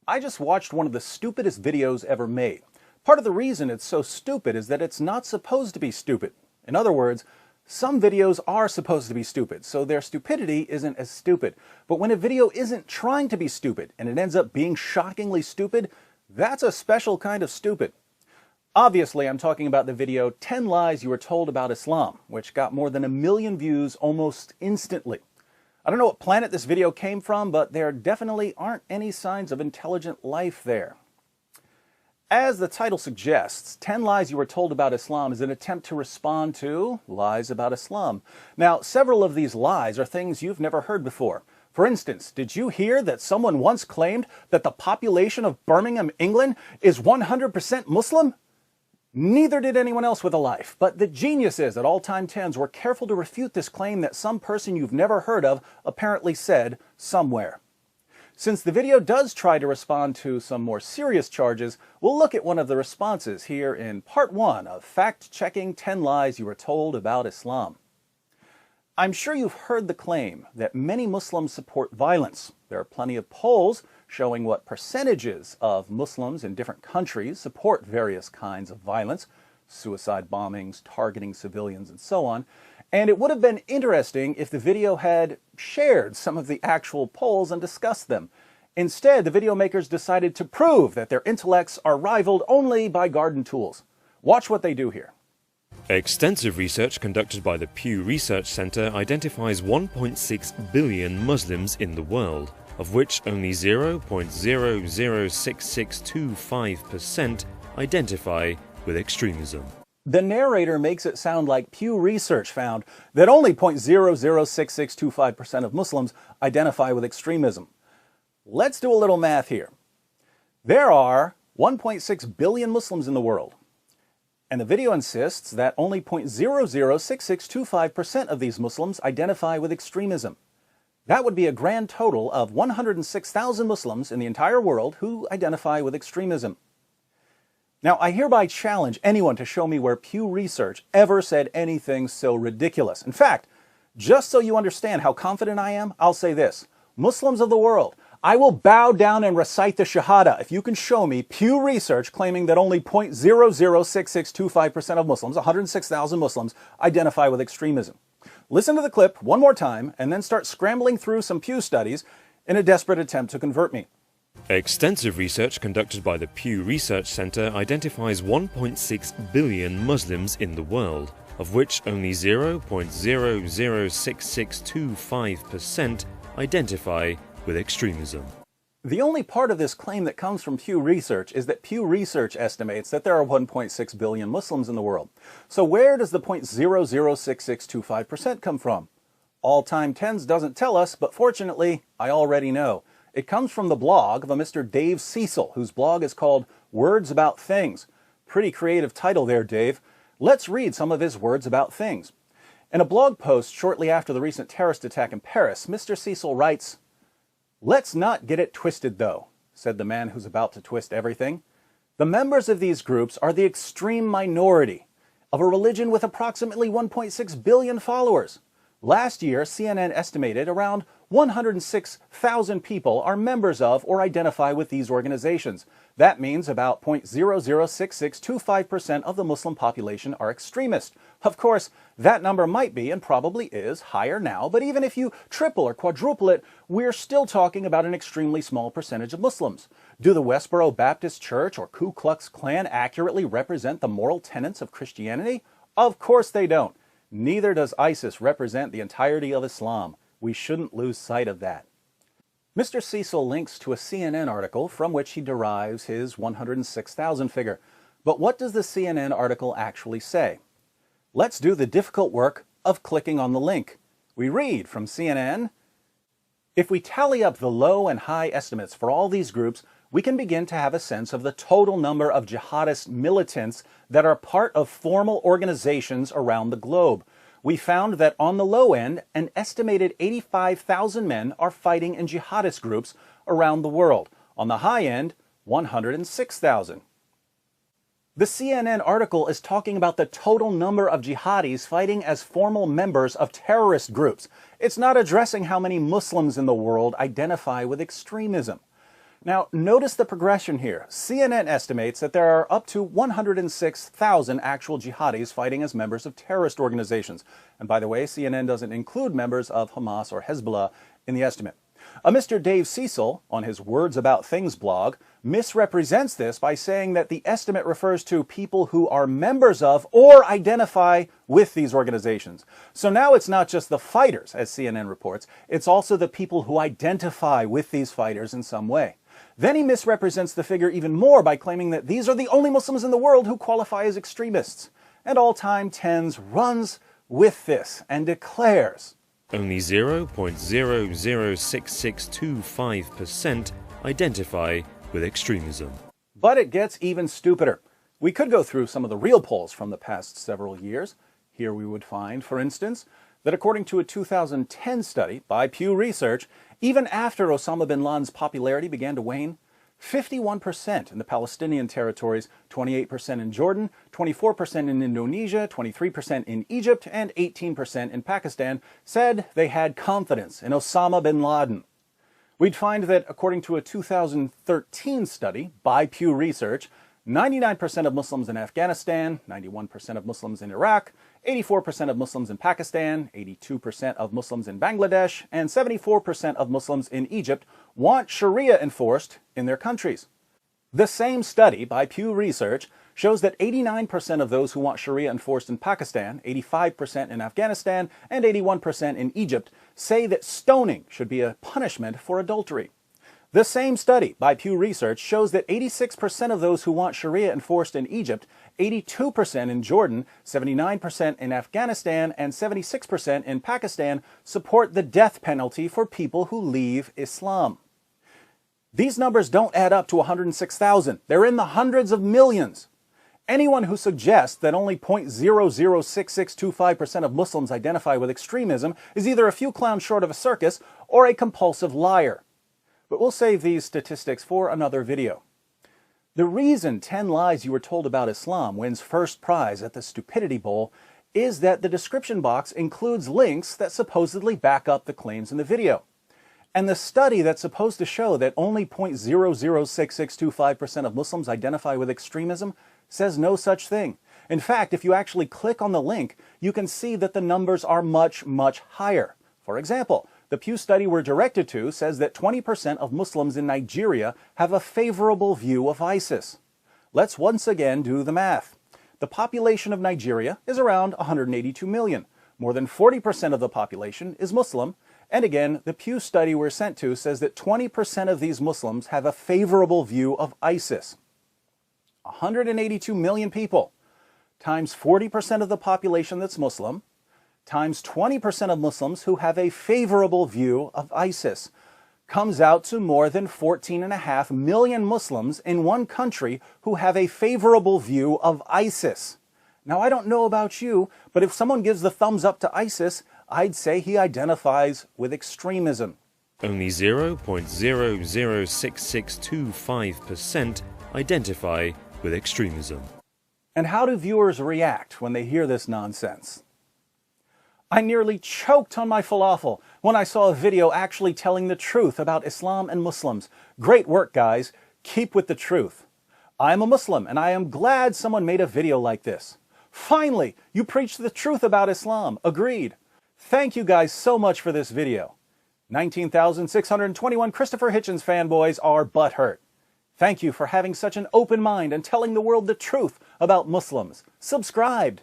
I just watched one of the stupidest videos ever made. Part of the reason it's so stupid is that it's not supposed to be stupid. In other words, some videos are supposed to be stupid, so their stupidity isn't as stupid. But when a video isn't trying to be stupid and it ends up being shockingly stupid, that's a special kind of stupid. Obviously, I'm talking about the video 10 Lies You Were Told About Islam, which got more than 1 million views almost instantly. I don't know what planet this video came from, but there definitely aren't any signs of intelligent life there. As the title suggests, 10 Lies You Were Told About Islam is an attempt to respond to lies about Islam. Now, several of these lies are things you've never heard before. For instance, did you hear that someone once claimed that the population of Birmingham, England is 100% Muslim? Neither did anyone else with a life, but the genius is that All Time 10s were careful to refute this claim that some person you've never heard of apparently said somewhere. Since the video does try to respond to some more serious charges, we'll look at one of the responses here in part 1 of Fact-Checking 10 Lies You Were Told About Islam. I'm sure you've heard the claim that many Muslims support violence. There are plenty of polls showing what percentages of Muslims in different countries support various kinds of violence, suicide bombings, targeting civilians, and so on. And it would have been interesting if the video had shared some of the actual polls and discussed them. Instead, the video makers decided to prove that their intellects are rivaled only by garden tools. Watch what they do here. Extensive research conducted by the Pew Research Center identifies 1.6 billion Muslims in the world, of which only 0.006625% identify with extremism. The narrator makes it sound like Pew Research found that only 0.006625% of Muslims identify with extremism. Let's do a little math here. There are 1.6 billion Muslims in the world, and the video insists that only 0.006625% of these Muslims identify with extremism. That would be a grand total of 106,000 Muslims in the entire world who identify with extremism. Now, I hereby challenge anyone to show me where Pew Research ever said anything so ridiculous. In fact, just so you understand how confident I am, I'll say this. Muslims of the world, I will bow down and recite the Shahada if you can show me Pew Research claiming that only 0.006625% of Muslims, 106,000 Muslims, identify with extremism. Listen to the clip one more time and then start scrambling through some Pew studies in a desperate attempt to convert me. Extensive research conducted by the Pew Research Center identifies 1.6 billion Muslims in the world, of which only 0.006625% identify with extremism. The only part of this claim that comes from Pew Research is that Pew Research estimates that there are 1.6 billion Muslims in the world. So where does the 0.006625% come from? All Time 10s doesn't tell us, but fortunately, I already know. It comes from the blog of a Mr. Dave Cecil, whose blog is called Words About Things. Pretty creative title there, Dave. Let's read some of his words about things. In a blog post shortly after the recent terrorist attack in Paris, Mr. Cecil writes, "Let's not get it twisted, though," said the man who's about to twist everything. "The members of these groups are the extreme minority of a religion with approximately 1.6 billion followers. Last year, CNN estimated around 106,000 people are members of or identify with these organizations. That means about 0.006625% of the Muslim population are extremist. Of course, that number might be and probably is higher now, but even if you triple or quadruple it, we're still talking about an extremely small percentage of Muslims. Do the Westboro Baptist Church or Ku Klux Klan accurately represent the moral tenets of Christianity? Of course they don't. Neither does ISIS represent the entirety of Islam. We shouldn't lose sight of that." Mr. Cecil links to a CNN article from which he derives his 106,000 figure. But what does the CNN article actually say? Let's do the difficult work of clicking on the link. We read from CNN, "If we tally up the low and high estimates for all these groups, we can begin to have a sense of the total number of jihadist militants that are part of formal organizations around the globe. We found that on the low end, an estimated 85,000 men are fighting in jihadist groups around the world. On the high end, 106,000. The CNN article is talking about the total number of jihadis fighting as formal members of terrorist groups. It's not addressing how many Muslims in the world identify with extremism. Now, notice the progression here. CNN estimates that there are up to 106,000 actual jihadis fighting as members of terrorist organizations. And by the way, CNN doesn't include members of Hamas or Hezbollah in the estimate. A Mr. Dave Cecil, on his Words About Things blog, misrepresents this by saying that the estimate refers to people who are members of or identify with these organizations. So now it's not just the fighters, as CNN reports, it's also the people who identify with these fighters in some way. Then he misrepresents the figure even more by claiming that these are the only Muslims in the world who qualify as extremists. And All Time Tens runs with this and declares, only 0.006625% identify with extremism. But it gets even stupider. We could go through some of the real polls from the past several years. Here we would find, for instance, that according to a 2010 study by Pew Research, even after Osama bin Laden's popularity began to wane, 51% in the Palestinian territories, 28% in Jordan, 24% in Indonesia, 23% in Egypt, and 18% in Pakistan said they had confidence in Osama bin Laden. We'd find that according to a 2013 study by Pew Research, 99% of Muslims in Afghanistan, 91% of Muslims in Iraq, 84% of Muslims in Pakistan, 82% of Muslims in Bangladesh, and 74% of Muslims in Egypt want Sharia enforced in their countries. The same study by Pew Research shows that 89% of those who want Sharia enforced in Pakistan, 85% in Afghanistan, and 81% in Egypt say that stoning should be a punishment for adultery. The same study by Pew Research shows that 86% of those who want Sharia enforced in Egypt, 82% in Jordan, 79% in Afghanistan, and 76% in Pakistan support the death penalty for people who leave Islam. These numbers don't add up to 106,000. They're in the hundreds of millions. Anyone who suggests that only 0.006625% of Muslims identify with extremism is either a few clowns short of a circus or a compulsive liar. But we'll save these statistics for another video. The reason 10 lies you were told about Islam wins first prize at the Stupidity Bowl is that the description box includes links that supposedly back up the claims in the video. And the study that's supposed to show that only 0.006625% of Muslims identify with extremism says no such thing. In fact, if you actually click on the link, you can see that the numbers are much, much higher. For example, the Pew study we're directed to says that 20% of Muslims in Nigeria have a favorable view of ISIS. Let's once again do the math. The population of Nigeria is around 182 million. More than 40% of the population is Muslim. And again, the Pew study we're sent to says that 20% of these Muslims have a favorable view of ISIS. 182 million people times 40% of the population that's Muslim times 20% of Muslims who have a favorable view of ISIS comes out to more than 14.5 million Muslims in one country who have a favorable view of ISIS. Now, I don't know about you, but if someone gives the thumbs up to ISIS, I'd say he identifies with extremism. Only 0.006625% identify with extremism. And how do viewers react when they hear this nonsense? I nearly choked on my falafel when I saw a video actually telling the truth about Islam and Muslims. Great work, guys. Keep with the truth. I'm a Muslim, and I am glad someone made a video like this. Finally, you preached the truth about Islam. Agreed. Thank you guys so much for this video. 19,621 Christopher Hitchens fanboys are butthurt. Thank you for having such an open mind and telling the world the truth about Muslims. Subscribed.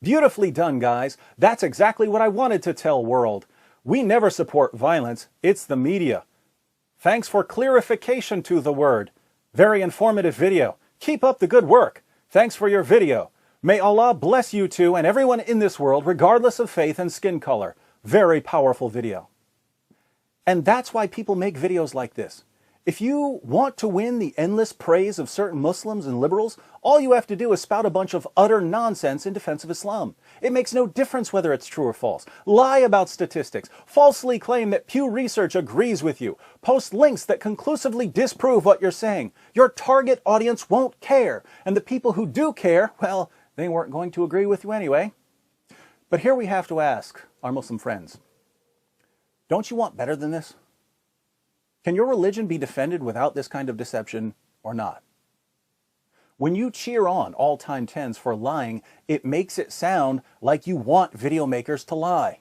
Beautifully done, guys. That's exactly what I wanted to tell world. We never support violence. It's the media. Thanks for clarification to the word. Very informative video. Keep up the good work. Thanks for your video. May Allah bless you too and everyone in this world, regardless of faith and skin color. Very powerful video. And that's why people make videos like this. If you want to win the endless praise of certain Muslims and liberals, all you have to do is spout a bunch of utter nonsense in defense of Islam. It makes no difference whether it's true or false. Lie about statistics. Falsely claim that Pew Research agrees with you. Post links that conclusively disprove what you're saying. Your target audience won't care. And the people who do care, well, they weren't going to agree with you anyway. But here we have to ask our Muslim friends, don't you want better than this? Can your religion be defended without this kind of deception or not? When you cheer on all-time tens for lying, it makes it sound like you want video makers to lie.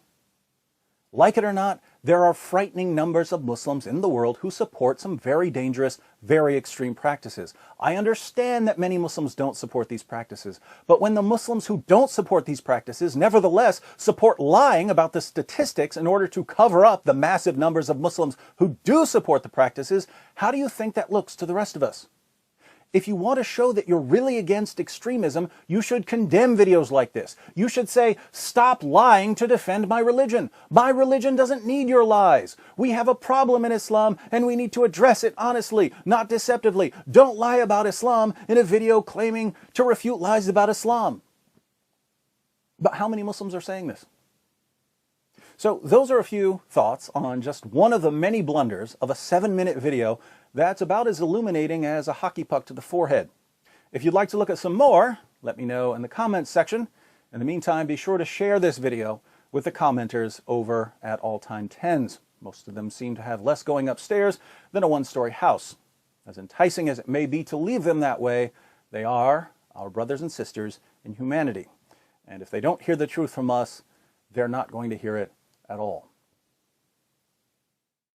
Like it or not, there are frightening numbers of Muslims in the world who support some very dangerous, very extreme practices. I understand that many Muslims don't support these practices, but when the Muslims who don't support these practices nevertheless support lying about the statistics in order to cover up the massive numbers of Muslims who do support the practices, how do you think that looks to the rest of us? If you want to show that you're really against extremism, you should condemn videos like this. You should say, stop lying to defend my religion. My religion doesn't need your lies. We have a problem in Islam and we need to address it honestly, not deceptively. Don't lie about Islam in a video claiming to refute lies about Islam. But how many Muslims are saying this? So those are a few thoughts on just one of the many blunders of a 7-minute video that's about as illuminating as a hockey puck to the forehead. If you'd like to look at some more, let me know in the comments section. In the meantime, be sure to share this video with the commenters over at All Time Tens. Most of them seem to have less going upstairs than a one-story house. As enticing as it may be to leave them that way, they are our brothers and sisters in humanity. And if they don't hear the truth from us, they're not going to hear it at all.